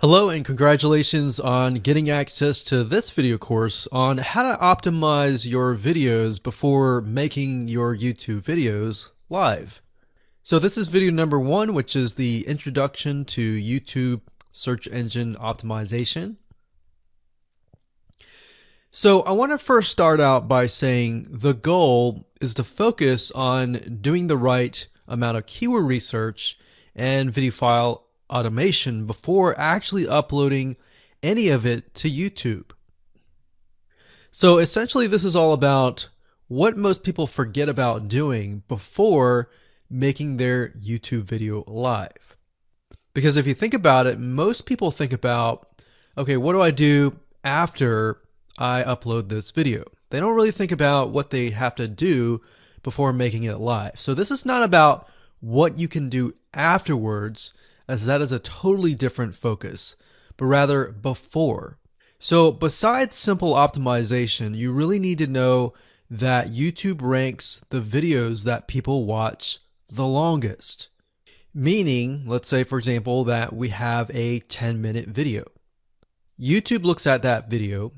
Hello and congratulations on getting access to this video course on how to optimize your videos before making your YouTube videos live. So this is video number 1, which is the introduction to YouTube search engine optimization. So I want to first start out by saying the goal is to focus on doing the right amount of keyword research and video file automation before actually uploading any of it to YouTube. So essentially this is all about what most people forget about doing before making their YouTube video live. Because if you think about it, most people think about, okay, what do I do after I upload this video? They don't really think about what they have to do before making it live. So this is not about what you can do afterwards, as that is a totally different focus, but rather before. So besides simple optimization, you really need to know that YouTube ranks the videos that people watch the longest. Meaning, let's say for example that we have a 10-minute video. YouTube looks at that video.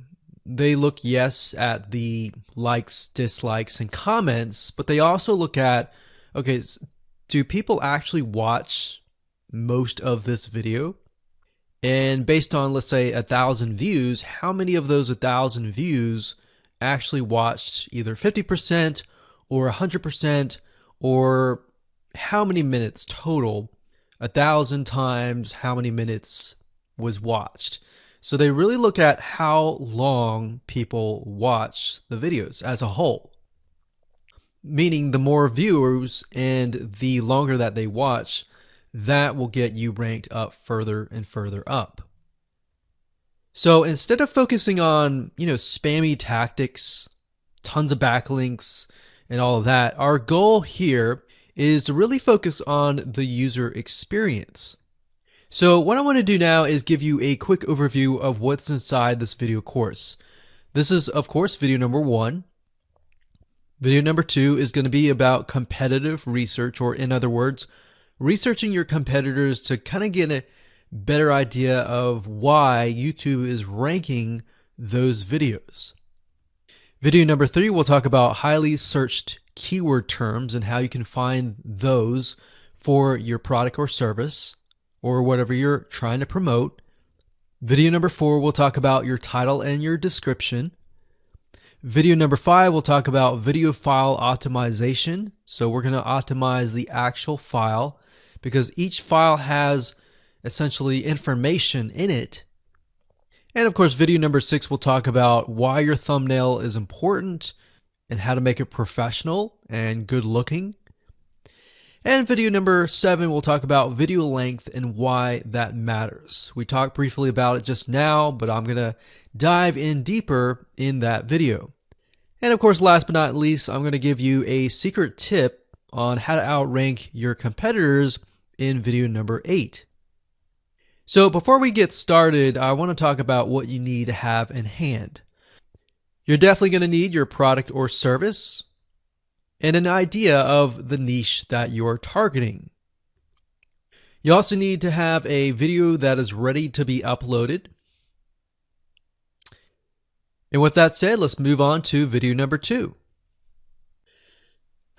They look, yes, at the likes, dislikes, and comments, but they also look at, okay, do people actually watch most of this video? And based on, let's say, 1,000 views, how many of those 1,000 views actually watched either 50% or 100%, or how many minutes total? 1,000 times how many minutes was watched. So they really look at how long people watch the videos as a whole. Meaning the more viewers and the longer that they watch, that will get you ranked up further and further up. So instead of focusing on, spammy tactics, tons of backlinks, and all of that, our goal here is to really focus on the user experience. So what I want to do now is give you a quick overview of what's inside this video course. This is, of course, video number 1. Video number 2 is going to be about competitive research, or in other words, researching your competitors to kind of get a better idea of why YouTube is ranking those videos. Video number 3, we'll talk about highly searched keyword terms and how you can find those for your product or service or whatever you're trying to promote. Video number 4, we'll talk about your title and your description. Video number 5, we'll talk about video file optimization. So we're going to optimize the actual file because each file has essentially information in it. And of course, video number 6, we'll talk about why your thumbnail is important and how to make it professional and good looking. And video number 7, we'll talk about video length and why that matters. We talked briefly about it just now, but I'm going to dive in deeper in that video. And of course, last but not least, I'm going to give you a secret tip on how to outrank your competitors in video number 8. So before we get started, I want to talk about what you need to have in hand. You're definitely going to need your product or service and an idea of the niche that you're targeting. You also need to have a video that is ready to be uploaded. And with that said, let's move on to video number 2.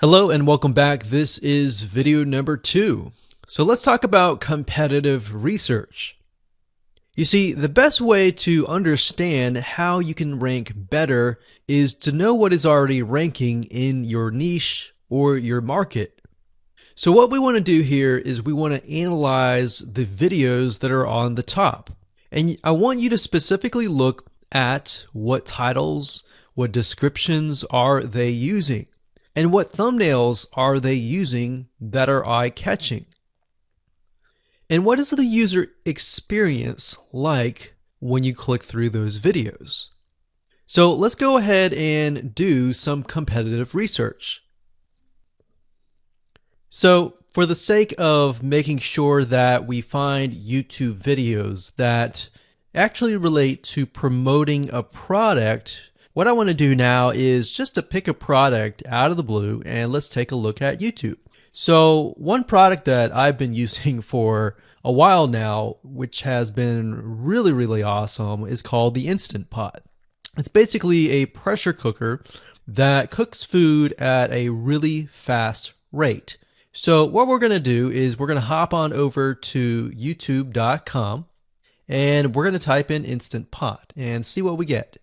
Hello and welcome back. This is video number 2. So let's talk about competitive research. You see, the best way to understand how you can rank better is to know what is already ranking in your niche or your market. So what we want to do here is we want to analyze the videos that are on the top. And I want you to specifically look at what titles, what descriptions are they using, and what thumbnails are they using that are eye-catching. And what is the user experience like when you click through those videos? So let's go ahead and do some competitive research. So for the sake of making sure that we find YouTube videos that actually relate to promoting a product, what I want to do now is just to pick a product out of the blue and let's take a look at YouTube. So one product that I've been using for a while now, which has been really, really awesome, is called the Instant Pot. It's basically a pressure cooker that cooks food at a really fast rate. So what we're going to do is we're going to hop on over to youtube.com and we're going to type in Instant Pot and see what we get.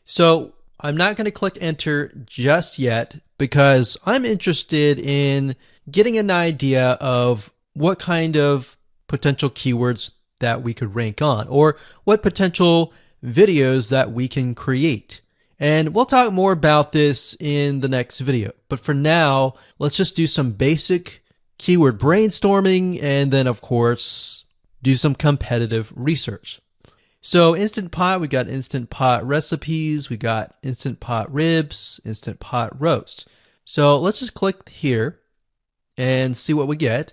So I'm not going to click enter just yet because I'm interested in getting an idea of what kind of potential keywords that we could rank on, or what potential videos that we can create. And we'll talk more about this in the next video. But for now, let's just do some basic keyword brainstorming and then, of course, do some competitive research. So Instant Pot, we got Instant Pot recipes, we got Instant Pot ribs, Instant Pot roast. So let's just click here and see what we get.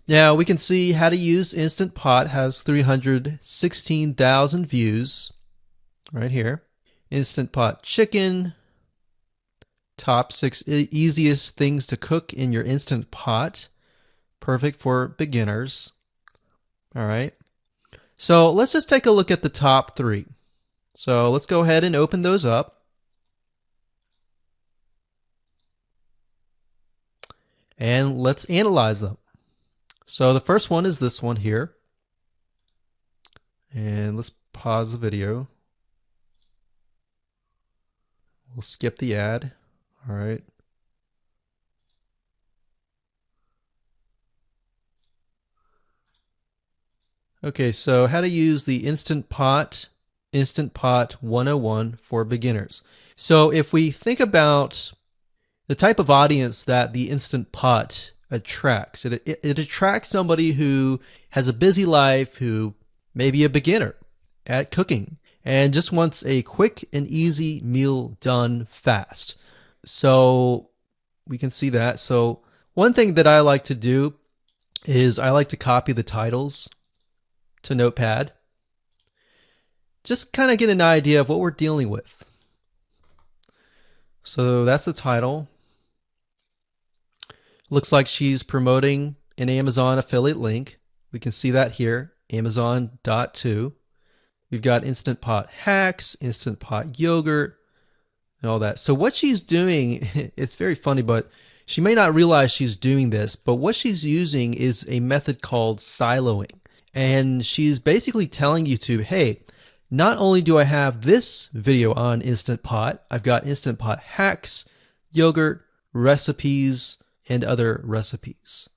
Now we can see how to use Instant Pot has 316,000 views right here. Instant Pot chicken, top 6 easiest things to cook in your Instant Pot. Perfect for beginners. All right. So let's just take a look at the top 3. So let's go ahead and open those up. And let's analyze them. So the first one is this one here. And let's pause the video. We'll skip the ad. All right. Okay, so how to use the Instant Pot 101 for beginners. So if we think about the type of audience that the Instant Pot attracts, it attracts somebody who has a busy life, who may be a beginner at cooking and just wants a quick and easy meal done fast. So we can see that. So one thing that I like to do is I like to copy the titles to Notepad. Just kind of get an idea of what we're dealing with. So that's the title. Looks like she's promoting an Amazon affiliate link. We can see that here, Amazon.to. We've got Instant Pot hacks, Instant Pot yogurt, and all that. So what she's doing, it's very funny, but she may not realize she's doing this, but what she's using is a method called siloing. And she's basically telling YouTube, hey, not only do I have this video on Instant Pot, I've got Instant Pot hacks, yogurt, recipes, and other recipes.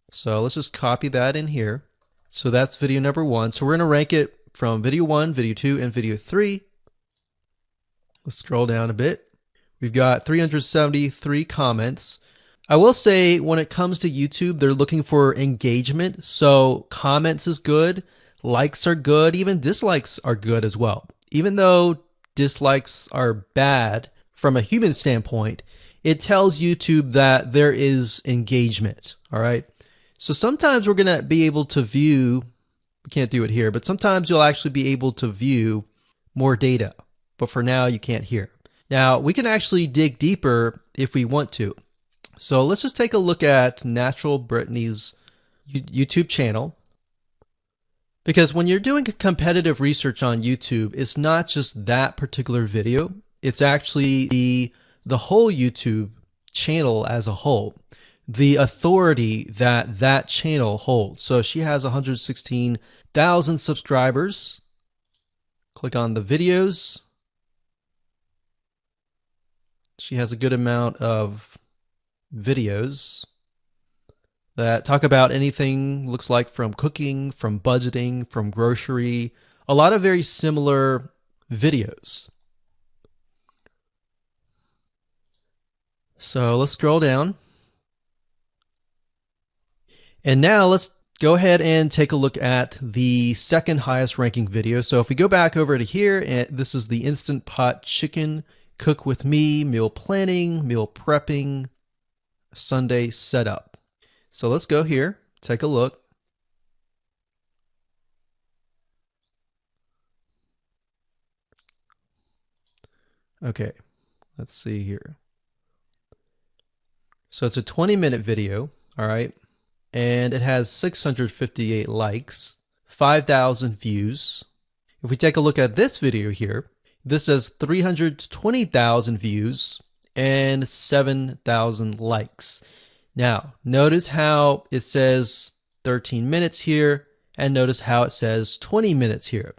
So let's just copy that in here. So that's video number 1. So we're going to rank it from video 1, video 2, and video 3. Let's scroll down a bit. We've got 373 comments. I will say when it comes to YouTube, they're looking for engagement. So comments is good, likes are good, even dislikes are good as well. Even though dislikes are bad from a human standpoint, it tells YouTube that there is engagement. All right. So sometimes we're going to be able to view, we can't do it here, but sometimes you'll actually be able to view more data. But for now, you can't hear. Now, we can actually dig deeper if we want to. So let's just take a look at Natural Brittany's YouTube channel. Because when you're doing competitive research on YouTube, it's not just that particular video. It's actually the whole YouTube channel as a whole. The authority that that channel holds. So she has 116,000 subscribers. Click on the videos. She has a good amount of videos that talk about anything, looks like from cooking, from budgeting, from grocery, a lot of very similar videos. So let's scroll down. And now let's go ahead and take a look at the second highest ranking video. So if we go back over to here, and this is the Instant Pot Chicken Cook with Me, meal planning, meal prepping, Sunday setup. So let's go here, take a look. Okay, let's see here. So it's a 20-minute video, all right? And it has 658 likes, 5,000 views. If we take a look at this video here, this has 320,000 views and 7,000 likes. Now, notice how it says 13 minutes here, and notice how it says 20 minutes here.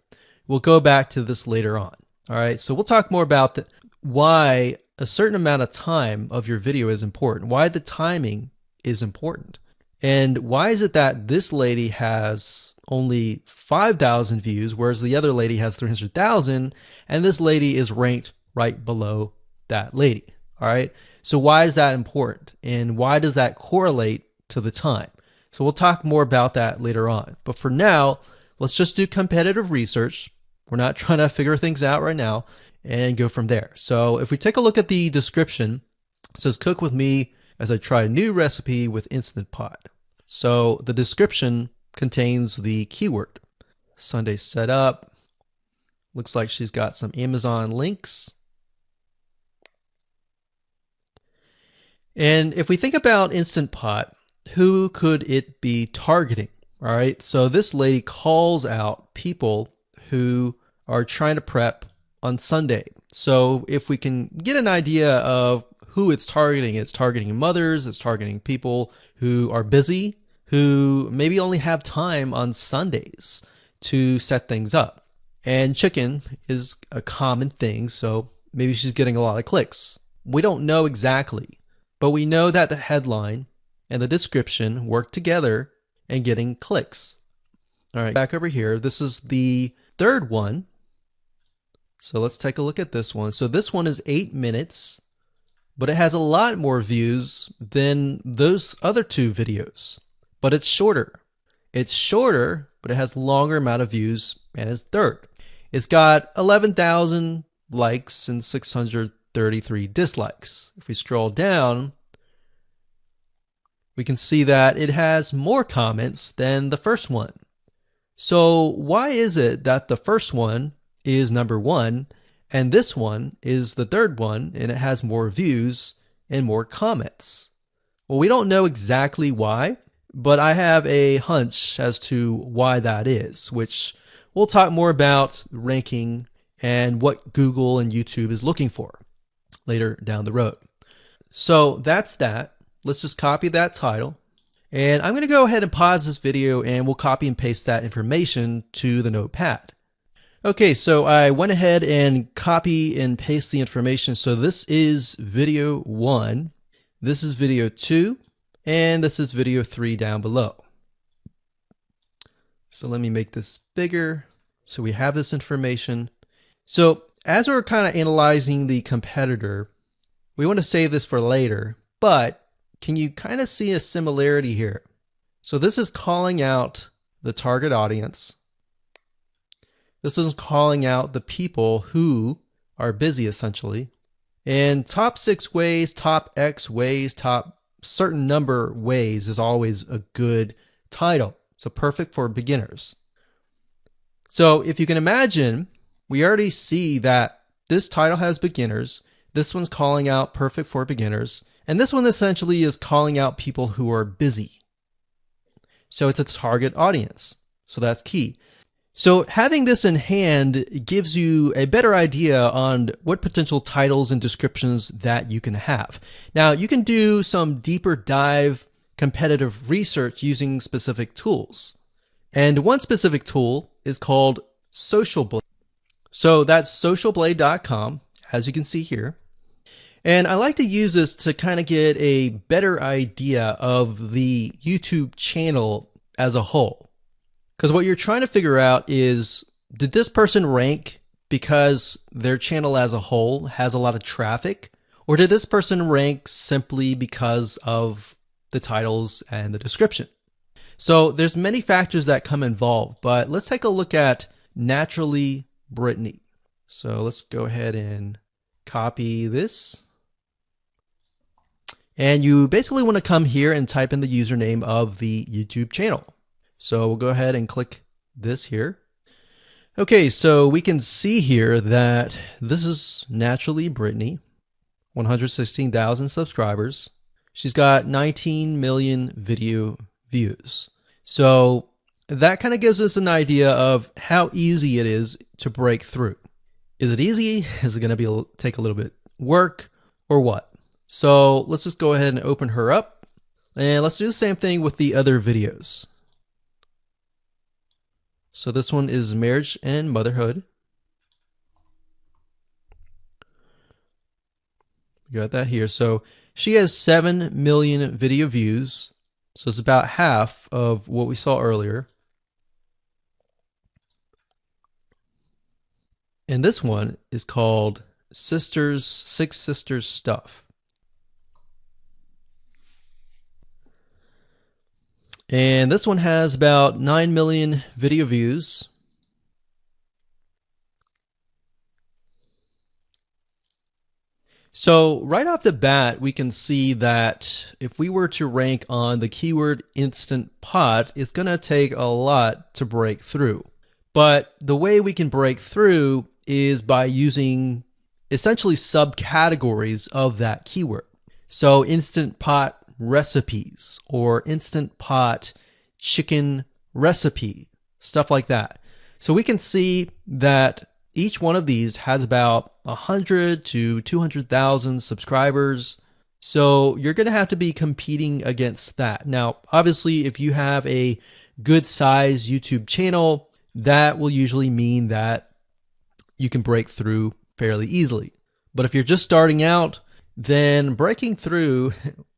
We'll go back to this later on. All right, so we'll talk more about why a certain amount of time of your video is important, why the timing is important. And why is it that this lady has only 5,000 views, whereas the other lady has 300,000, and this lady is ranked right below that lady? All right. So why is that important? And why does that correlate to the time? So we'll talk more about that later on. But for now, let's just do competitive research. We're not trying to figure things out right now and go from there. So if we take a look at the description, it says cook with me as I try a new recipe with Instant Pot. So the description contains the keyword. Sunday setup. Looks like she's got some Amazon links. And if we think about Instant Pot, who could it be targeting? All right, so this lady calls out people who are trying to prep on Sunday. So if we can get an idea of who it's targeting mothers, it's targeting people who are busy, who maybe only have time on Sundays to set things up. And chicken is a common thing, so maybe she's getting a lot of clicks. We don't know exactly, but we know that the headline and the description work together and getting clicks. All right, back over here, this is the third one. So let's take a look at this one. So this one is 8 minutes, but it has a lot more views than those other two videos. But it's shorter. It's shorter, but it has longer amount of views, and it's third. It's got 11,000 likes and 633 dislikes. If we scroll down, we can see that it has more comments than the first one. So why is it that the first one is number one and this one is the third one and it has more views and more comments? Well, we don't know exactly why, but I have a hunch as to why that is, which we'll talk more about ranking and what Google and YouTube is looking for later down the road. So that's that. Let's just copy that title. And I'm going to go ahead and pause this video and we'll copy and paste that information to the notepad. Okay, so I went ahead and copy and paste the information. So this is video 1, this is video 2, and this is video 3 down below. So let me make this bigger so we have this information. So as we're kind of analyzing the competitor, we want to save this for later, but can you kind of see a similarity here? So this is calling out the target audience. This is calling out the people who are busy, essentially. And top 6 ways, top X ways, top certain number ways is always a good title. So perfect for beginners. So if you can imagine, we already see that this title has beginners. This one's calling out perfect for beginners. And this one essentially is calling out people who are busy. So it's a target audience. So that's key. So having this in hand gives you a better idea on what potential titles and descriptions that you can have. Now, you can do some deeper dive competitive research using specific tools. And one specific tool is called Social Blade. So that's socialblade.com, as you can see here. And I like to use this to kind of get a better idea of the YouTube channel as a whole. Because what you're trying to figure out is, did this person rank because their channel as a whole has a lot of traffic? Or did this person rank simply because of the titles and the description? So there's many factors that come involved, but let's take a look at Naturally Brittany. So let's go ahead and copy this. And you basically want to come here and type in the username of the YouTube channel. So we'll go ahead and click this here. Okay, so we can see here that this is Naturally Brittany, 116,000 subscribers. She's got 19 million video views. So that kind of gives us an idea of how easy it is to break through. Is it easy? Is it going to take a little bit work or what? So let's just go ahead and open her up, and let's do the same thing with the other videos. So this one is marriage and motherhood. We got that here. So she has 7 million video views. So it's about half of what we saw earlier. And this one is called Six Sisters Stuff. And this one has about 9 million video views. So right off the bat, we can see that if we were to rank on the keyword Instant Pot, it's going to take a lot to break through. But the way we can break through is by using essentially subcategories of that keyword. So Instant Pot recipes or Instant Pot chicken recipe, stuff like that. So we can see that each one of these has about 100 to 200,000 subscribers. So you're going to have to be competing against that. Now, obviously, if you have a good size YouTube channel, that will usually mean that you can break through fairly easily. But if you're just starting out, then breaking through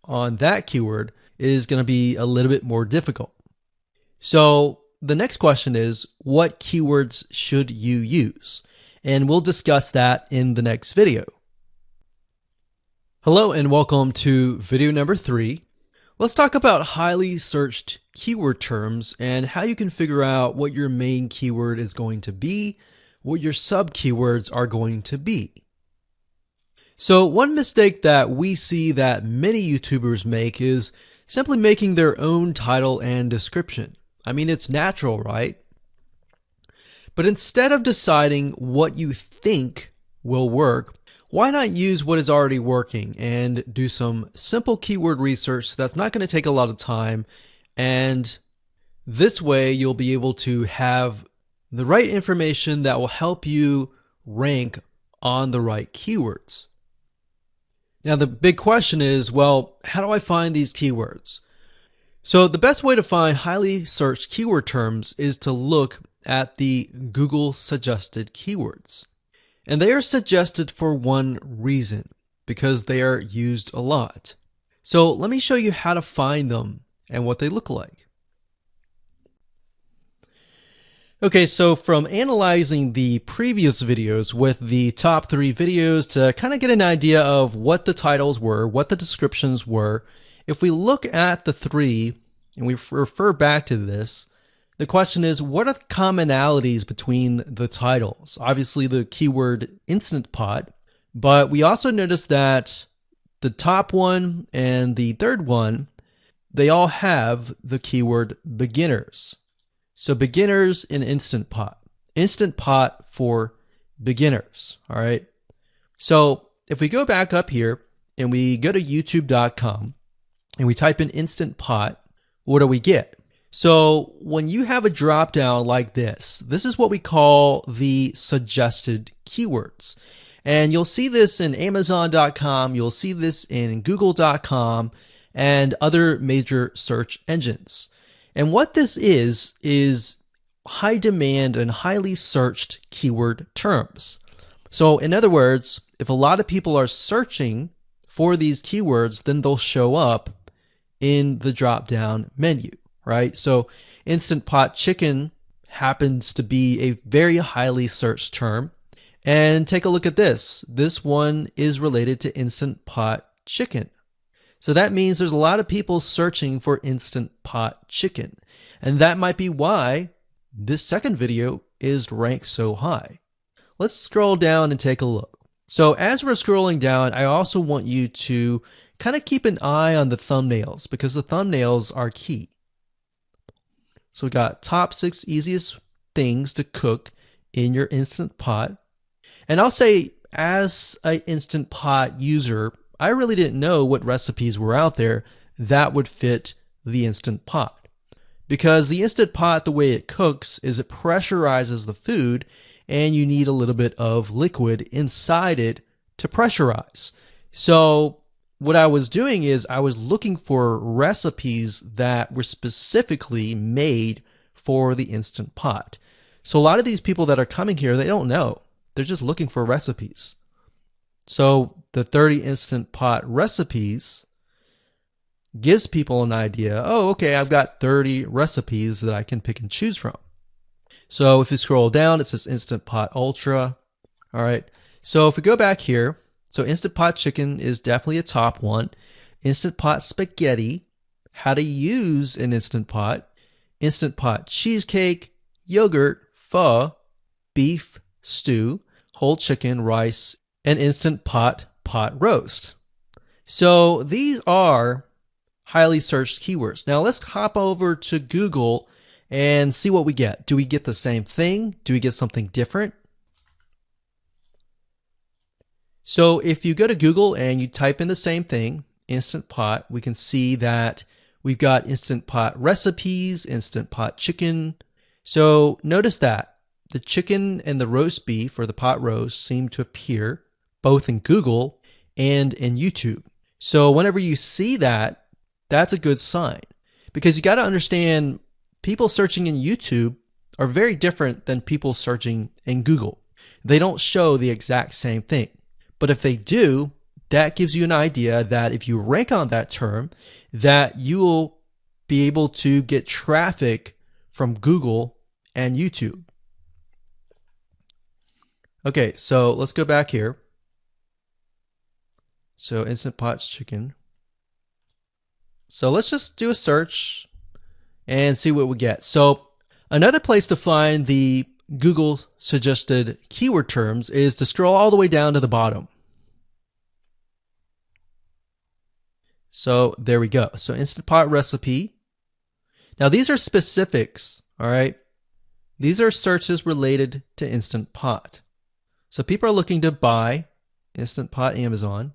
on that keyword is going to be a little bit more difficult. So the next question is, what keywords should you use? And we'll discuss that in the next video. Hello and welcome to video number 3. Let's talk about highly searched keyword terms and how you can figure out what your main keyword is going to be, what your sub keywords are going to be. So one mistake that we see that many YouTubers make is simply making their own title and description. I mean, it's natural, right? But instead of deciding what you think will work, why not use what is already working and do some simple keyword research that's not going to take a lot of time, and this way you'll be able to have the right information that will help you rank on the right keywords. Now the big question is, well, how do I find these keywords? So the best way to find highly searched keyword terms is to look at the Google suggested keywords. And they are suggested for one reason, because they are used a lot. So let me show you how to find them and what they look like. Okay, so from analyzing the previous videos with the top 3 videos to kind of get an idea of what the titles were, what the descriptions were, if we look at the 3 and we refer back to this, the question is, what are the commonalities between the titles? Obviously the keyword Instant Pot, but we also notice that the top one and the third one, they all have the keyword beginners. So beginners in Instant Pot. Instant Pot for beginners, all right? So if we go back up here and we go to youtube.com and we type in Instant Pot, what do we get? So when you have a drop down like this is what we call the suggested keywords. And you'll see this in Amazon.com, you'll see this in Google.com and other major search engines. And what this is high demand and highly searched keyword terms. So in other words, if a lot of people are searching for these keywords, then they'll show up in the drop down menu. Right? So Instant Pot chicken happens to be a very highly searched term. And take a look at this. This one is related to Instant Pot chicken. So that means there's a lot of people searching for Instant Pot chicken. And that might be why this second video is ranked so high. Let's scroll down and take a look. So as we're scrolling down, I also want you to kind of keep an eye on the thumbnails, because the thumbnails are key. So we got top 6 easiest things to cook in your Instant Pot. And I'll say, as an Instant Pot user, I really didn't know what recipes were out there that would fit the Instant Pot. Because the Instant Pot, the way it cooks is it pressurizes the food, and you need a little bit of liquid inside it to pressurize. So what I was doing is I was looking for recipes that were specifically made for the Instant Pot. So a lot of these people that are coming here, they don't know. They're just looking for recipes. So the 30 Instant Pot recipes gives people an idea. Oh, okay, I've got 30 recipes that I can pick and choose from. So if you scroll down, it says Instant Pot Ultra. All right. So if we go back here, so Instant Pot Chicken is definitely a top one. Instant Pot Spaghetti, how to use an Instant Pot. Instant Pot Cheesecake, Yogurt, Pho, Beef Stew, Whole Chicken, Rice, and Instant Pot Roast. So these are highly searched keywords. Now let's hop over to Google and see what we get. Do we get the same thing? Do we get something different? So if you go to Google and you type in the same thing, Instant Pot, we can see that we've got Instant Pot recipes, Instant Pot chicken. So notice that the chicken and the roast beef or the pot roast seem to appear both in Google and in YouTube. So whenever you see that, that's a good sign, because you got to understand people searching in YouTube are very different than people searching in Google. They don't show the exact same thing. But if they do, that gives you an idea that if you rank on that term, that you will be able to get traffic from Google and YouTube. Okay, so let's go back here. So Instant Pot's chicken. So let's just do a search and see what we get. So another place to find the Google suggested keyword terms is to scroll all the way down to the bottom. So there we go. So Instant Pot recipe. Now these are specifics, all right? These are searches related to Instant Pot. So people are looking to buy Instant Pot Amazon.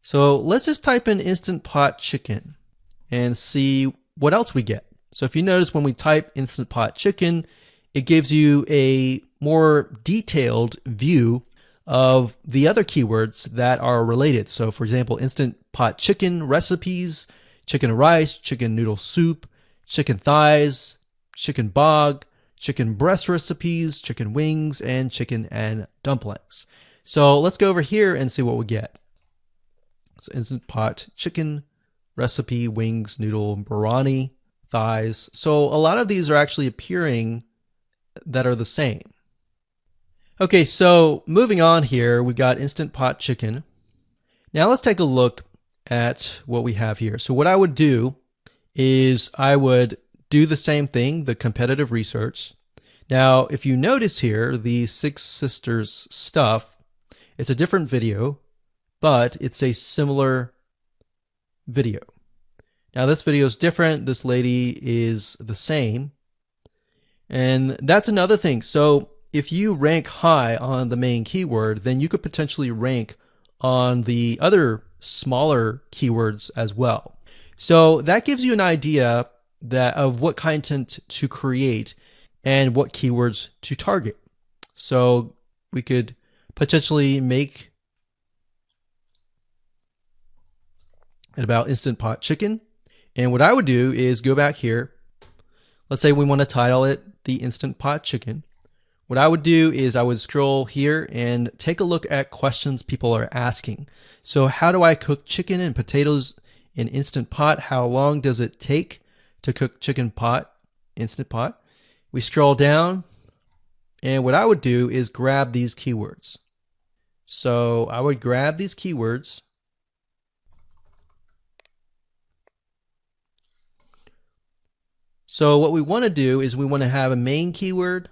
So let's just type in Instant Pot chicken and see what else we get. So if you notice, when we type Instant Pot chicken, it gives you a more detailed view of the other keywords that are related. So for example, Instant Pot chicken recipes, chicken rice, chicken noodle soup, chicken thighs, chicken bog, chicken breast recipes, chicken wings, and chicken and dumplings. So let's go over here and see what we get. So Instant Pot chicken recipe, wings, noodle, biryani, thighs. So a lot of these are actually appearing that are the same. Okay, so moving on here, we've got Instant Pot chicken. Now let's take a look at what we have here. So what I would do is I would do the same thing, the competitive research. Now, if you notice here, the Six Sisters stuff, it's a different video, but it's a similar video. Now this video is different. This lady is the same. And that's another thing. So if you rank high on the main keyword, then you could potentially rank on the other smaller keywords as well. So that gives you an idea that of what content to create and what keywords to target. So we could potentially make it about Instant Pot chicken. And what I would do is go back here. Let's say we want to title it the Instant Pot chicken. What I would do is I would scroll here and take a look at questions people are asking. So how do I cook chicken and potatoes in Instant Pot? How long does it take to cook chicken pot, Instant Pot? We scroll down, and what I would do is grab these keywords. So I would grab these keywords. So what we want to do is we want to have a main keyword,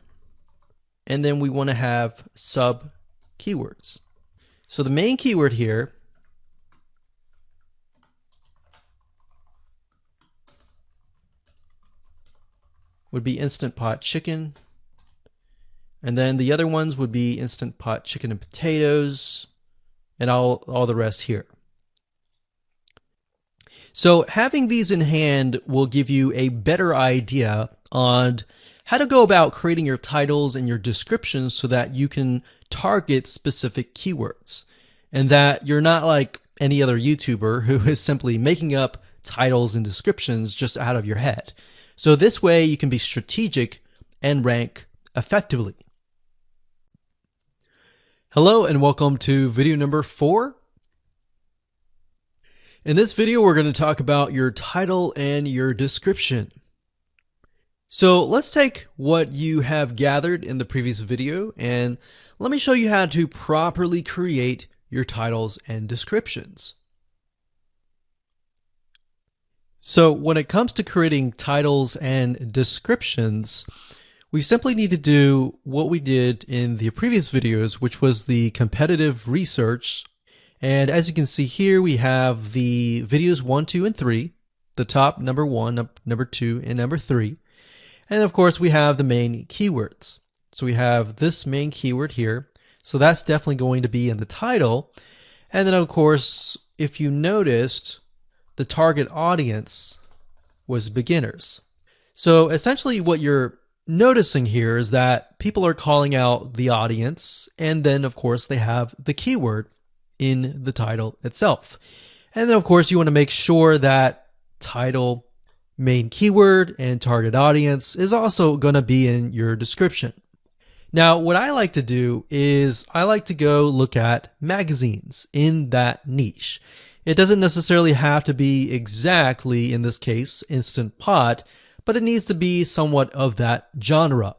and then we want to have sub keywords. So the main keyword here would be Instant Pot chicken. And then the other ones would be Instant Pot chicken and potatoes, and all the rest here. So having these in hand will give you a better idea on how to go about creating your titles and your descriptions so that you can target specific keywords, and that you're not like any other YouTuber who is simply making up titles and descriptions just out of your head. So this way you can be strategic and rank effectively. Hello and welcome to video number 4. In this video, we're going to talk about your title and your description. So let's take what you have gathered in the previous video and let me show you how to properly create your titles and descriptions. So when it comes to creating titles and descriptions, we simply need to do what we did in the previous videos, which was the competitive research. And as you can see here, we have the videos 1, 2, and 3, the top number 1, number 2, and number 3. And of course, we have the main keywords. So we have this main keyword here. So that's definitely going to be in the title. And then of course, if you noticed, the target audience was beginners. So essentially what you're noticing here is that people are calling out the audience, and then of course they have the keyword in the title itself. And then of course you want to make sure that title, main keyword, and target audience is also going to be in your description. Now what I like to do is I like to go look at magazines in that niche. It doesn't necessarily have to be exactly, in this case, Instant Pot, but it needs to be somewhat of that genre.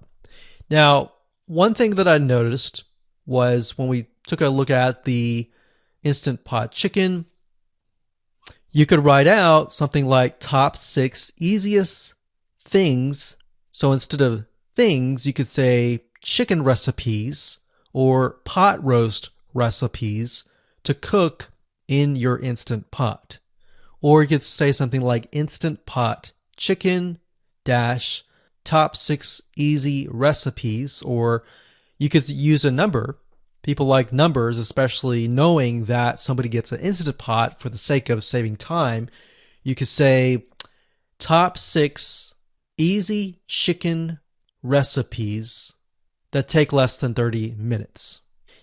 Now, one thing that I noticed was when we took a look at the Instant Pot chicken, you could write out something like top 6 easiest things. So instead of things, you could say chicken recipes or pot roast recipes to cook in your Instant Pot. Or you could say something like Instant Pot chicken dash top 6 easy recipes, or you could use a number. People like numbers, especially knowing that somebody gets an Instant Pot for the sake of saving time. You could say top 6 easy chicken recipes that take less than 30 minutes.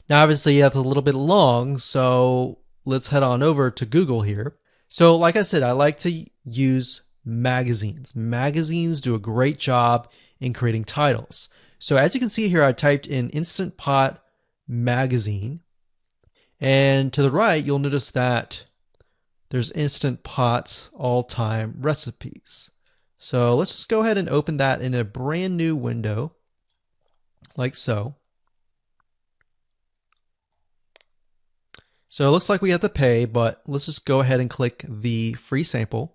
Now obviously that's a little bit long, so let's head on over to Google here. So like I said, I like to use magazines. Magazines do a great job in creating titles. So as you can see here, I typed in Instant Pot magazine, and to the right you'll notice that there's Instant Pot all-time recipes. So let's just go ahead and open that in a brand new window like so. So it looks like we have to pay, but let's just go ahead and click the free sample.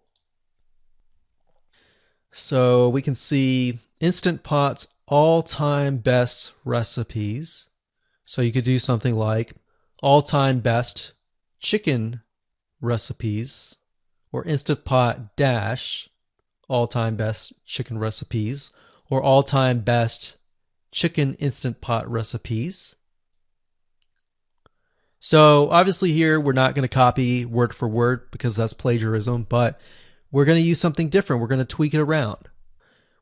So we can see Instant Pot's all-time best recipes. So you could do something like all-time best chicken recipes, or Instant Pot dash all-time best chicken recipes, or all-time best chicken Instant Pot recipes. So obviously here we're not going to copy word for word because that's plagiarism, but we're going to use something different. We're going to tweak it around.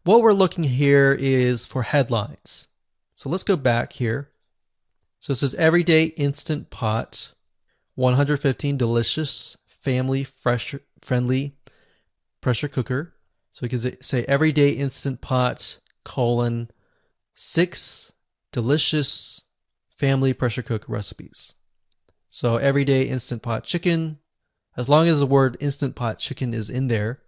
What we're looking here is for headlines. So let's go back here. So it says everyday Instant Pot, 115 delicious, family friendly pressure cooker. So we can say everyday Instant Pot, colon, 6 delicious family pressure cook recipes. So everyday Instant Pot chicken, as long as the word Instant Pot chicken is in there.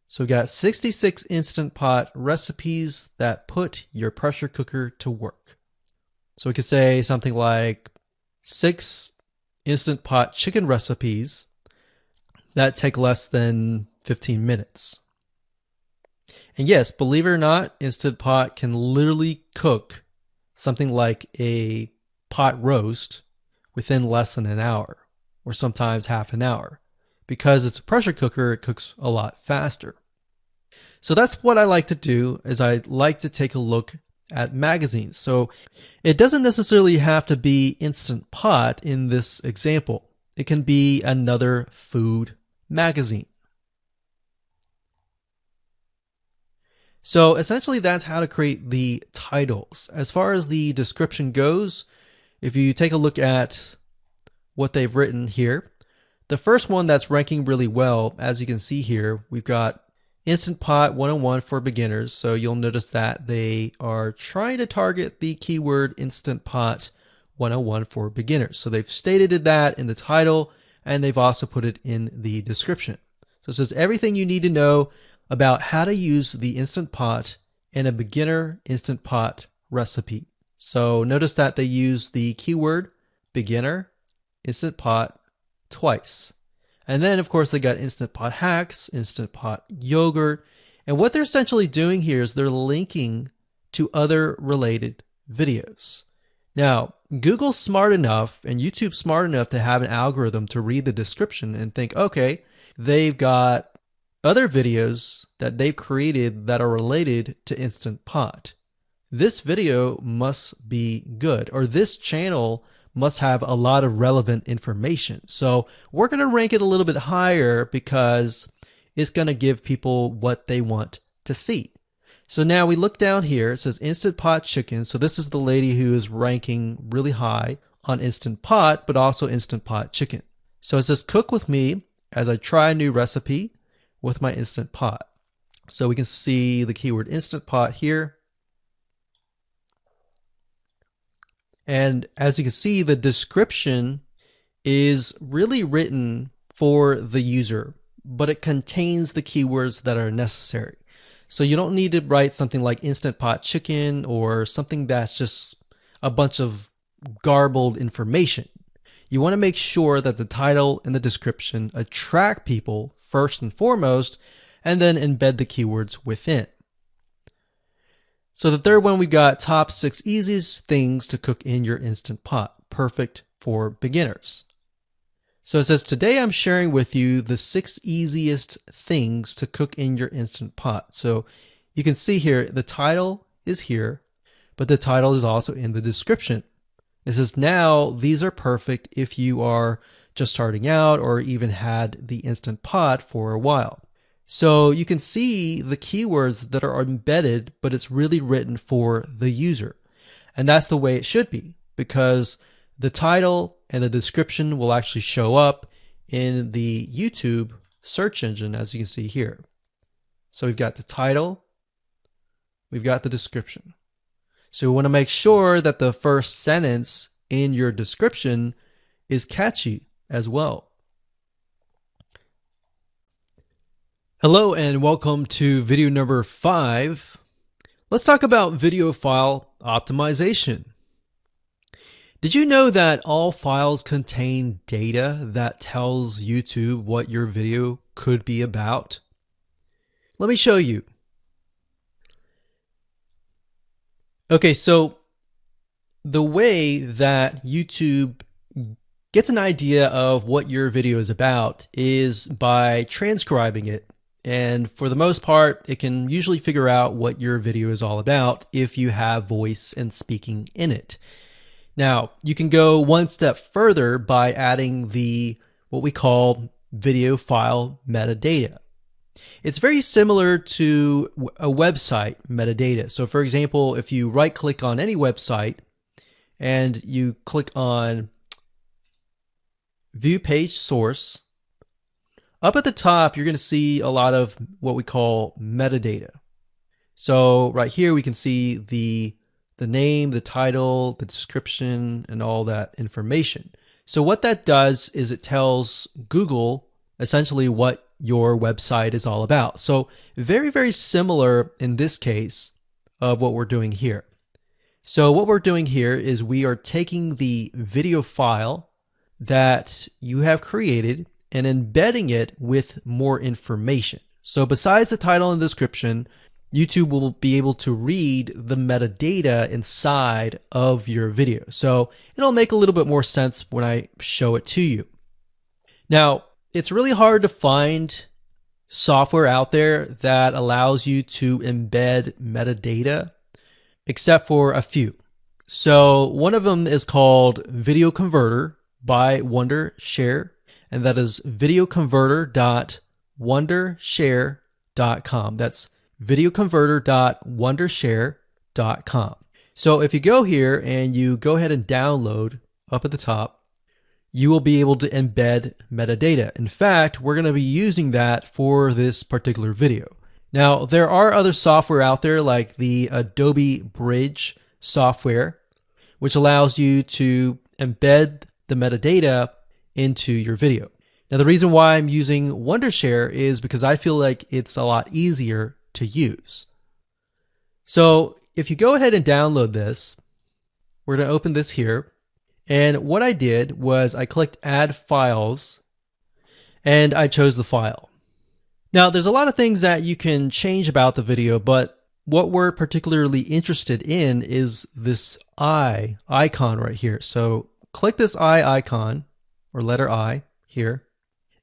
So we got 66 Instant Pot recipes that put your pressure cooker to work. So we could say something like 6 Instant Pot chicken recipes that take less than 15 minutes. And yes, believe it or not, Instant Pot can literally cook something like a pot roast within less than an hour, or sometimes half an hour. Because it's a pressure cooker, it cooks a lot faster. So that's what I like to do, is I like to take a look at magazines. So it doesn't necessarily have to be Instant Pot in this example. It can be another food magazine. So essentially that's how to create the titles. As far as the description goes, if you take a look at what they've written here, the first one that's ranking really well, as you can see here, we've got Instant Pot 101 for beginners. So you'll notice that they are trying to target the keyword Instant Pot 101 for beginners. So they've stated that in the title, and they've also put it in the description. So it says everything you need to know about how to use the Instant Pot in a beginner Instant Pot recipe. So notice that they use the keyword beginner Instant Pot twice. And then, of course, they got Instant Pot hacks, Instant Pot yogurt. And what they're essentially doing here is they're linking to other related videos. Now, Google's smart enough and YouTube's smart enough to have an algorithm to read the description and think, okay, they've got other videos that they've created that are related to Instant Pot. This video must be good, or this channel must have a lot of relevant information. So we're going to rank it a little bit higher because it's going to give people what they want to see. So now we look down here, it says Instant Pot Chicken. So this is the lady who is ranking really high on Instant Pot, but also Instant Pot Chicken. So it says cook with me as I try a new recipe with my Instant Pot. So we can see the keyword Instant Pot here. And as you can see, the description is really written for the user, but it contains the keywords that are necessary. So you don't need to write something like Instant Pot Chicken or something that's just a bunch of garbled information. You want to make sure that the title and the description attract people first and foremost, and then embed the keywords within. So the third one, we got top 6 easiest things to cook in your Instant Pot, perfect for beginners. So it says, today I'm sharing with you the 6 easiest things to cook in your Instant Pot. So you can see here, the title is here, but the title is also in the description. It says, now these are perfect if you are just starting out or even had the Instant Pot for a while. So you can see the keywords that are embedded, but it's really written for the user. And that's the way it should be, because the title and the description will actually show up in the YouTube search engine, as you can see here. So we've got the title, we've got the description. So we want to make sure that the first sentence in your description is catchy as well. Hello and welcome to video number 5. Let's talk about video file optimization. Did you know that all files contain data that tells YouTube what your video could be about? Let me show you. Okay, so the way that YouTube gets an idea of what your video is about is by transcribing it. And for the most part, it can usually figure out what your video is all about if you have voice and speaking in it. Now, you can go one step further by adding the what we call video file metadata. It's very similar to a website metadata. So for example, if you right click on any website and you click on View Page Source, up at the top, you're going to see a lot of what we call metadata. So right here, we can see the name, the title, the description, and all that information. So what that does is it tells Google essentially what your website is all about. So very, very similar in this case of what we're doing here. So what we're doing here is we are taking the video file that you have created and embedding it with more information. So besides the title and description, YouTube will be able to read the metadata inside of your video. So it'll make a little bit more sense when I show it to you. Now, it's really hard to find software out there that allows you to embed metadata except for a few. So one of them is called Video Converter by Wondershare, and that is videoconverter.wondershare.com. That's videoconverter.wondershare.com. So if you go here and you go ahead and download up at the top, you will be able to embed metadata. In fact, we're going to be using that for this particular video. Now, there are other software out there like the Adobe Bridge software, which allows you to embed the metadata into your video. Now, the reason why I'm using Wondershare is because I feel like it's a lot easier to use. So if you go ahead and download this, we're going to open this here. And what I did was I clicked Add Files, and I chose the file. Now, there's a lot of things that you can change about the video, but what we're particularly interested in is this I icon right here. So click this I icon, or letter I here,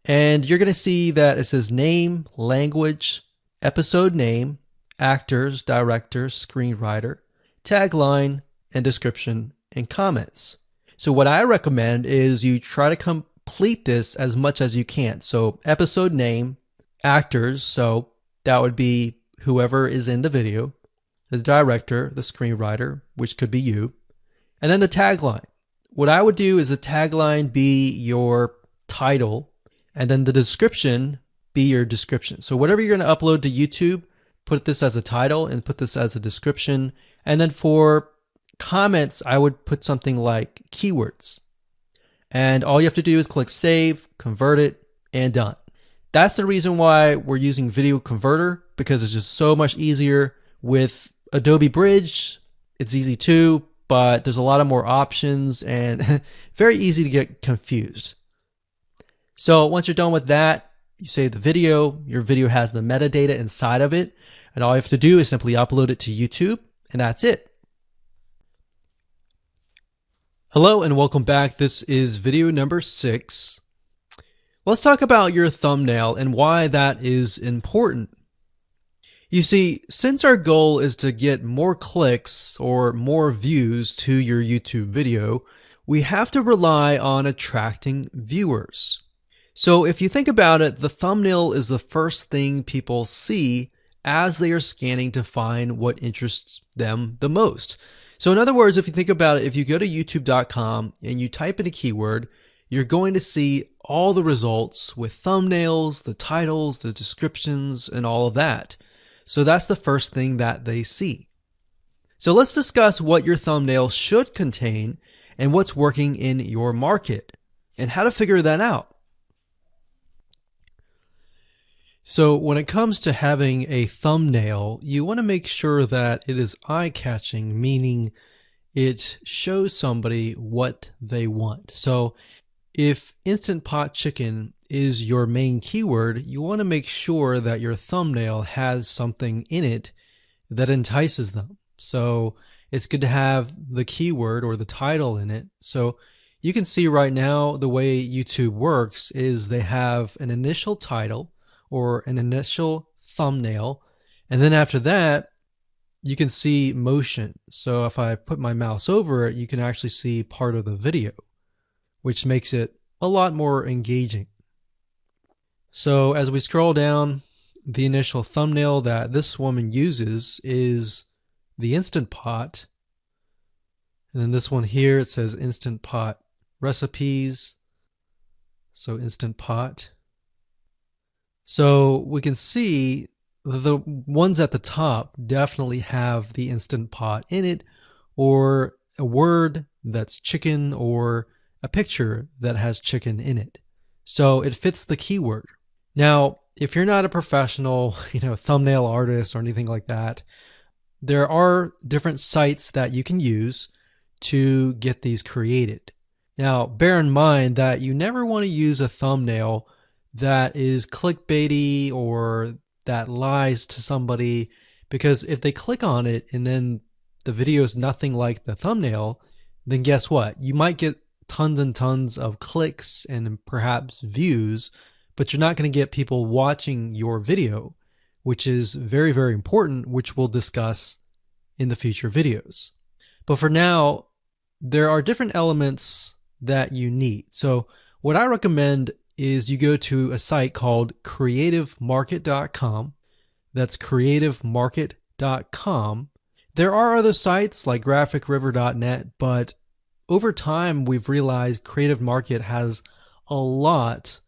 and you're going to see that it says name, language, episode name, actors, directors, screenwriter, tagline, and description, and comments. So what I recommend is you try to complete this as much as you can. So episode name, actors, so that would be whoever is in the video, the director, the screenwriter, which could be you, and then the tagline. What I would do is the tagline be your title, and then the description be your description. So whatever you're going to upload to YouTube, put this as a title and put this as a description. And then for comments, I would put something like keywords. And all you have to do is click save, convert it, and done. That's the reason why we're using Video Converter, because it's just so much easier. With Adobe Bridge, it's easy too, but there's a lot of more options and very easy to get confused. So once you're done with that, you save the video, your video has the metadata inside of it, and all you have to do is simply upload it to YouTube, and that's it. Hello and welcome back. This is video number 6. Let's talk about your thumbnail and why that is important. You see, since our goal is to get more clicks or more views to your YouTube video, we have to rely on attracting viewers. So if you think about it, the thumbnail is the first thing people see as they are scanning to find what interests them the most. So in other words, if you think about it, if you go to youtube.com and you type in a keyword, you're going to see all the results with thumbnails, the titles, the descriptions, and all of that. So that's the first thing that they see. So let's discuss what your thumbnail should contain and what's working in your market and how to figure that out. So when it comes to having a thumbnail, you want to make sure that it is eye-catching, meaning it shows somebody what they want. So if Instant Pot Chicken is your main keyword, you want to make sure that your thumbnail has something in it that entices them. So it's good to have the keyword or the title in it. So you can see right now the way YouTube works is they have an initial title or an initial thumbnail, and then after that you can see motion. So if I put my mouse over it, you can actually see part of the video, which makes it a lot more engaging. So as we scroll down, the initial thumbnail that this woman uses is the Instant Pot, and then this one here, it says Instant Pot recipes, so Instant Pot. So we can see the ones at the top definitely have the Instant Pot in it, or a word that's chicken, or a picture that has chicken in it. So it fits the keyword. Now, if you're not a professional, thumbnail artist or anything like that, there are different sites that you can use to get these created. Now, bear in mind that you never want to use a thumbnail that is clickbaity or that lies to somebody, because if they click on it and then the video is nothing like the thumbnail, then guess what? You might get tons and tons of clicks and perhaps views, but you're not going to get people watching your video, which is very, very important, which we'll discuss in the future videos. But for now, there are different elements that you need. So what I recommend is you go to a site called creativemarket.com. That's creativemarket.com. There are other sites like graphicriver.net, but over time we've realized Creative Market has a lot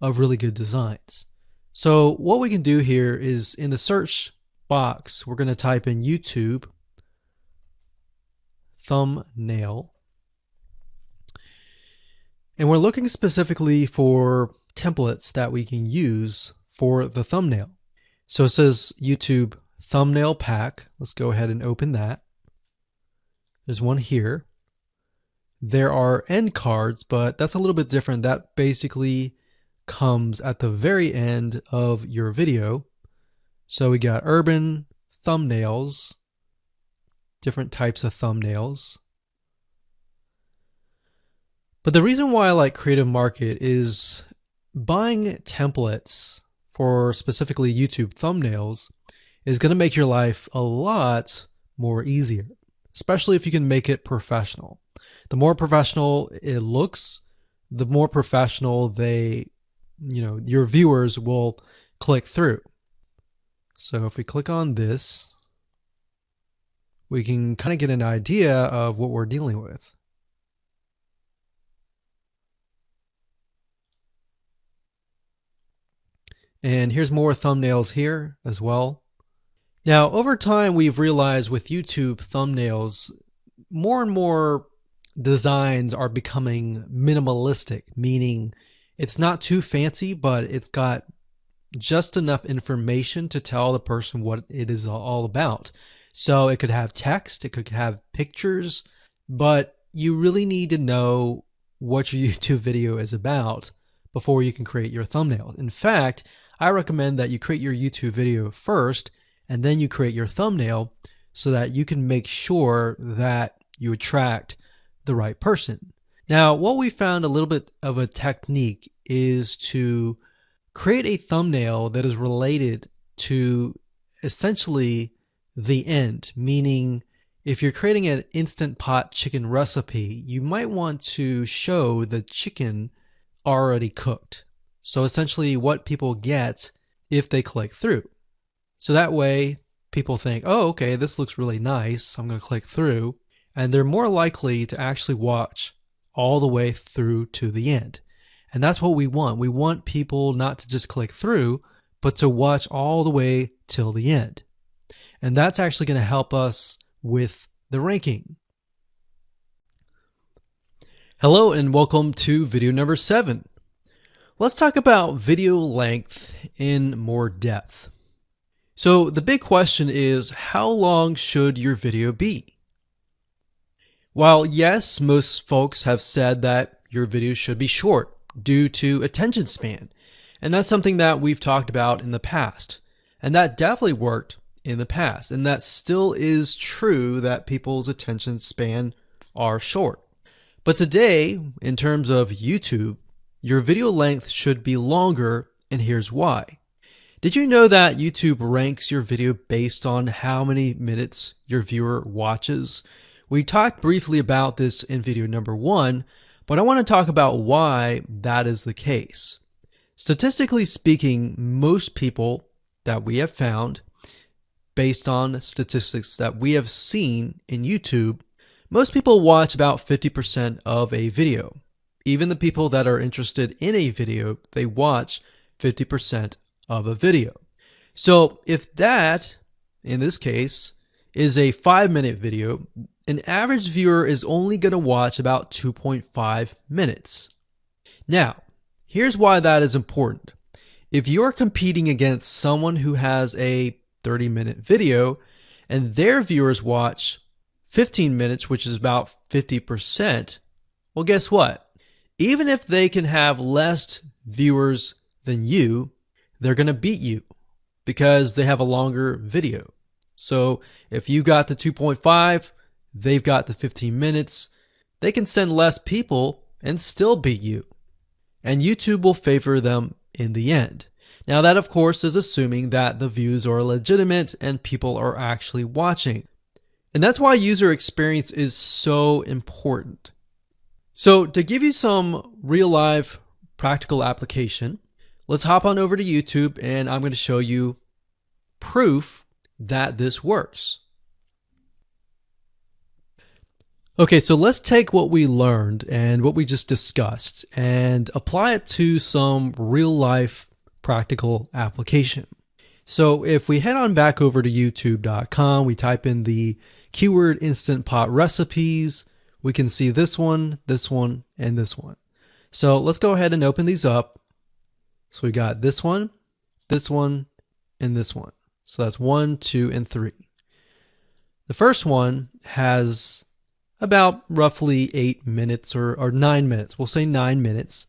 of really good designs. So what we can do here is in the search box, we're going to type in YouTube thumbnail. And we're looking specifically for templates that we can use for the thumbnail. So it says YouTube thumbnail pack. Let's go ahead and open that. There's one here. There are end cards, but that's a little bit different. That basically comes at the very end of your video. So we got urban thumbnails, different types of thumbnails. But the reason why I like Creative Market is buying templates for specifically YouTube thumbnails is going to make your life a lot more easier, especially if you can make it professional. The more professional it looks, the more professional your viewers will click through. So if we click on this, we can kind of get an idea of what we're dealing with. And here's more thumbnails here as well. Now, over time, we've realized with YouTube thumbnails, more and more designs are becoming minimalistic, meaning it's not too fancy, but it's got just enough information to tell the person what it is all about. So it could have text, it could have pictures, but you really need to know what your YouTube video is about before you can create your thumbnail. In fact, I recommend that you create your YouTube video first and then you create your thumbnail so that you can make sure that you attract the right person. Now, what we found a little bit of a technique is to create a thumbnail that is related to essentially the end, meaning if you're creating an Instant Pot chicken recipe, you might want to show the chicken already cooked. So essentially what people get if they click through. So that way people think, oh, okay, this looks really nice. I'm going to click through. And they're more likely to actually watch all the way through to the end. And that's what we want. We want people not to just click through, but to watch all the way till the end. And that's actually going to help us with the ranking. Hello and welcome to video number 7. Let's talk about video length in more depth. So the big question is, how long should your video be? While yes, most folks have said that your video should be short due to attention span, and that's something that we've talked about in the past, and that definitely worked in the past, and that still is true that people's attention span are short. But today, in terms of YouTube, your video length should be longer, and here's why. Did you know that YouTube ranks your video based on how many minutes your viewer watches? We talked briefly about this in video number 1, but I want to talk about why that is the case. Statistically speaking, most people that we have found, based on statistics that we have seen in YouTube, most people watch about 50% of a video. Even the people that are interested in a video, they watch 50% of a video. So if that, in this case, is a 5-minute video, an average viewer is only going to watch about 2.5 minutes. Now, here's why that is important. If you're competing against someone who has a 30-minute video and their viewers watch 15 minutes, which is about 50%, well, guess what? Even if they can have less viewers than you, they're going to beat you because they have a longer video. So if you got the 2.5, they've got the 15 minutes, they can send less people and still beat you. And YouTube will favor them in the end. Now that, of course, is assuming that the views are legitimate and people are actually watching. And that's why user experience is so important. So to give you some real life practical application, let's hop on over to YouTube and I'm going to show you proof that this works. Okay, so let's take what we learned and what we just discussed and apply it to some real life practical application. So if we head on back over to youtube.com, we type in the keyword Instant Pot recipes, we can see this one, and this one. So let's go ahead and open these up. So we got this one, and this one. So that's 1, 2, and 3. The first one has about roughly 8 minutes or 9 minutes. We'll say 9 minutes.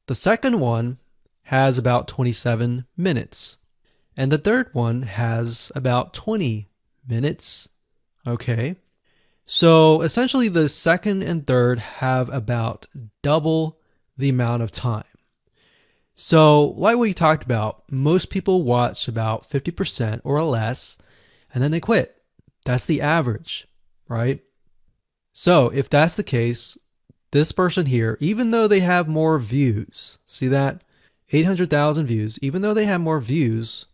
The second one has about 27 minutes. And the third one has about 20 minutes. Okay. So essentially the second and third have about double the amount of time. So like we talked about, most people watch about 50% or less, and then they quit. That's the average, right? So if that's the case, this person here, even though they have more views, see that? 800,000 views, even though they have more views,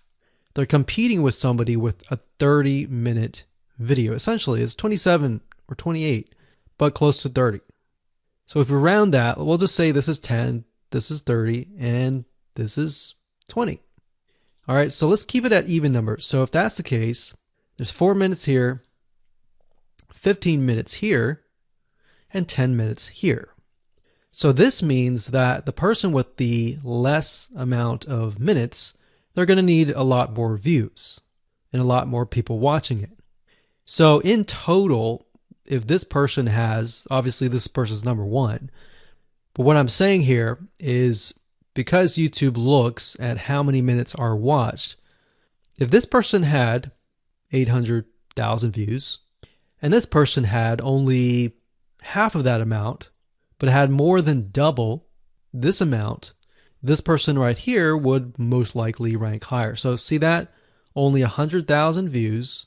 they're competing with somebody with a 30-minute video. Essentially, it's 27 or 28, but close to 30. So if we round that, we'll just say this is 10, this is 30, and this is 20. All right, so let's keep it at even numbers. So if that's the case, there's 4 minutes here, 15 minutes here, and 10 minutes here. So this means that the person with the less amount of minutes, they're going to need a lot more views and a lot more people watching it. So in total, if this person has, obviously this person's number one, but what I'm saying here is because YouTube looks at how many minutes are watched, if this person had 800,000 views and this person had only half of that amount, but had more than double this amount, this person right here would most likely rank higher. So see that? Only 100,000 views,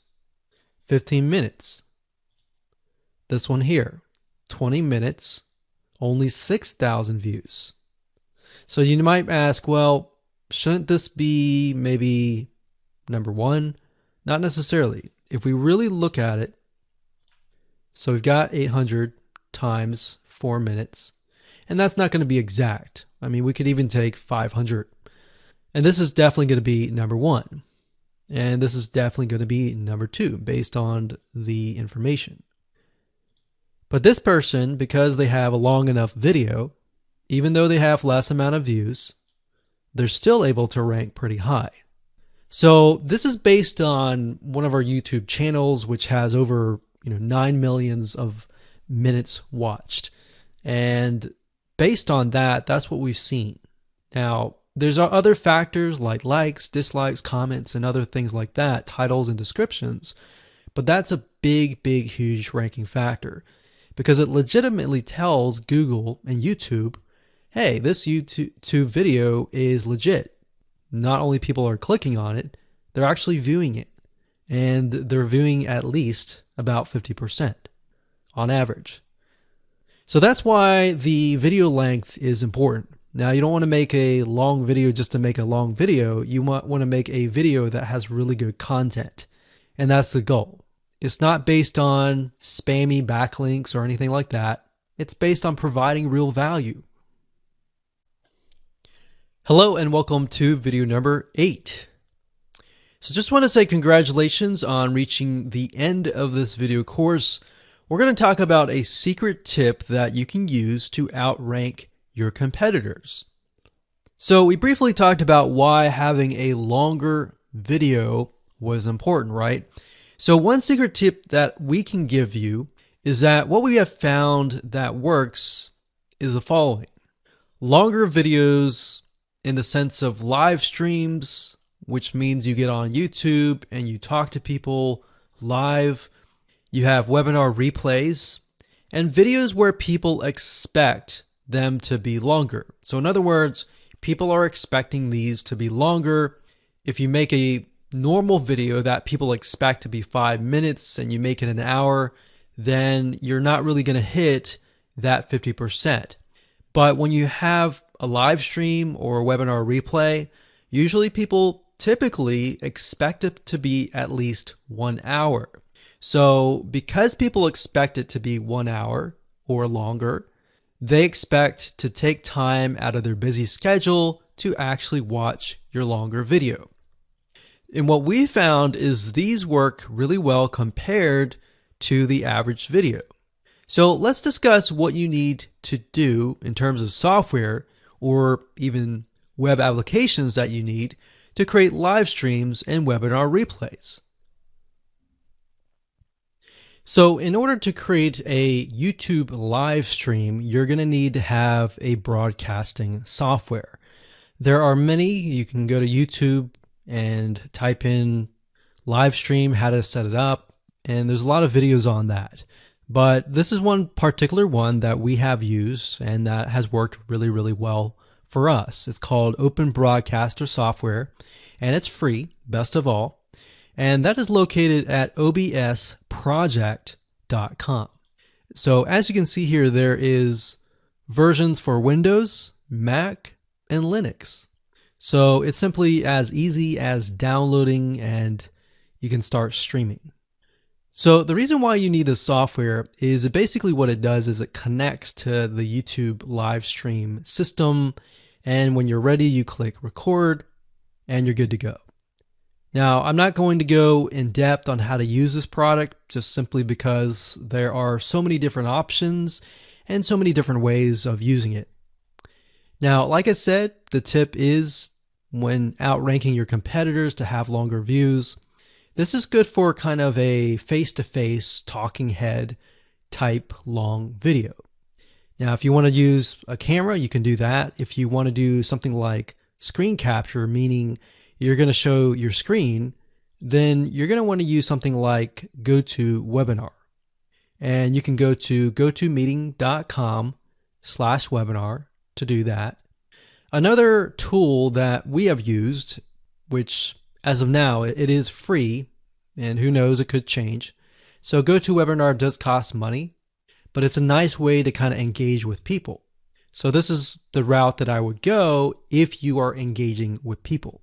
15 minutes. This one here, 20 minutes, only 6,000 views. So you might ask, well, shouldn't this be maybe number one? Not necessarily. If we really look at it, so we've got 800 times 4 minutes, and that's not going to be exact. I mean, we could even take 500. And this is definitely going to be number one. And this is definitely going to be number two based on the information. But this person, because they have a long enough video, even though they have less amount of views, they're still able to rank pretty high. So this is based on one of our YouTube channels, which has over 9 million of minutes watched. And based on that, that's what we've seen. Now, there's other factors like likes, dislikes, comments, and other things like that, titles and descriptions, but that's a big, huge ranking factor because it legitimately tells Google and YouTube, hey, this YouTube video is legit. Not only people are clicking on it, they're actually viewing it. And they're viewing at least about 50% on average. So that's why the video length is important. Now, you don't want to make a long video just to make a long video. You want to make a video that has really good content. And that's the goal. It's not based on spammy backlinks or anything like that. It's based on providing real value. Hello and welcome to video number 8. So just want to say congratulations on reaching the end of this video course. We're going to talk about a secret tip that you can use to outrank your competitors. So we briefly talked about why having a longer video was important, right? So one secret tip that we can give you is that what we have found that works is the following. Longer videos in the sense of live streams, which means you get on YouTube and you talk to people live. You have webinar replays and videos where people expect them to be longer. So in other words, people are expecting these to be longer. If you make a normal video that people expect to be 5 minutes and you make it an hour, then you're not really going to hit that 50%. But when you have a live stream or a webinar replay, usually people typically expect it to be at least 1 hour. So because people expect it to be 1 hour or longer, they expect to take time out of their busy schedule to actually watch your longer video. And what we found is these work really well compared to the average video. So let's discuss what you need to do in terms of software or even web applications that you need to create live streams and webinar replays. So in order to create a YouTube live stream, you're going to need to have a broadcasting software. There are many. You can go to YouTube and type in live stream, how to set it up, and there's a lot of videos on that. But this is one particular one that we have used and that has worked really, really well for us. It's called Open Broadcaster Software, and it's free, best of all. And that is located at obsproject.com. So as you can see here, there is versions for Windows, Mac, and Linux. So it's simply as easy as downloading and you can start streaming. So the reason why you need this software is basically what it does is it connects to the YouTube live stream system, and when you're ready, you click record and you're good to go. Now, I'm not going to go in depth on how to use this product just simply because there are so many different options and so many different ways of using it. Now, like I said, the tip is when outranking your competitors to have longer views. This is good for kind of a face-to-face talking head type long video. Now, if you want to use a camera, you can do that. If you want to do something like screen capture, meaning you're going to show your screen, then you're going to want to use something like GoToWebinar. And you can go to gotomeeting.com/webinar to do that. Another tool that we have used, which as of now, it is free, and who knows, it could change. So GoToWebinar does cost money, but it's a nice way to kind of engage with people. So this is the route that I would go if you are engaging with people.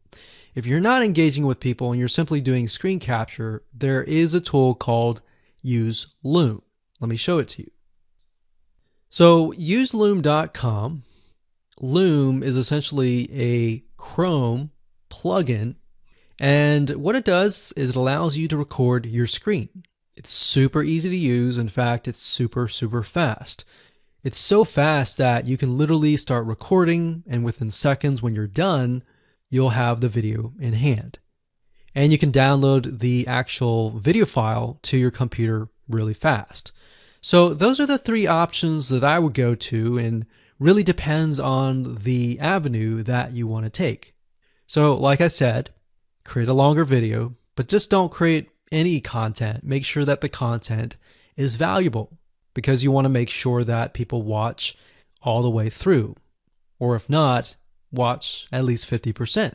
If you're not engaging with people and you're simply doing screen capture, there is a tool called Use Loom. Let me show it to you. So useloom.com. Loom is essentially a Chrome plugin, and what it does is it allows you to record your screen. It's super easy to use. In fact, it's super, super fast. It's so fast that you can literally start recording, and within seconds when you're done, you'll have the video in hand. And you can download the actual video file to your computer really fast. So those are the three options that I would go to, and really depends on the avenue that you want to take. So like I said, create a longer video, but just don't create any content. Make sure that the content is valuable, because you want to make sure that people watch all the way through, or if not, watch at least 50%.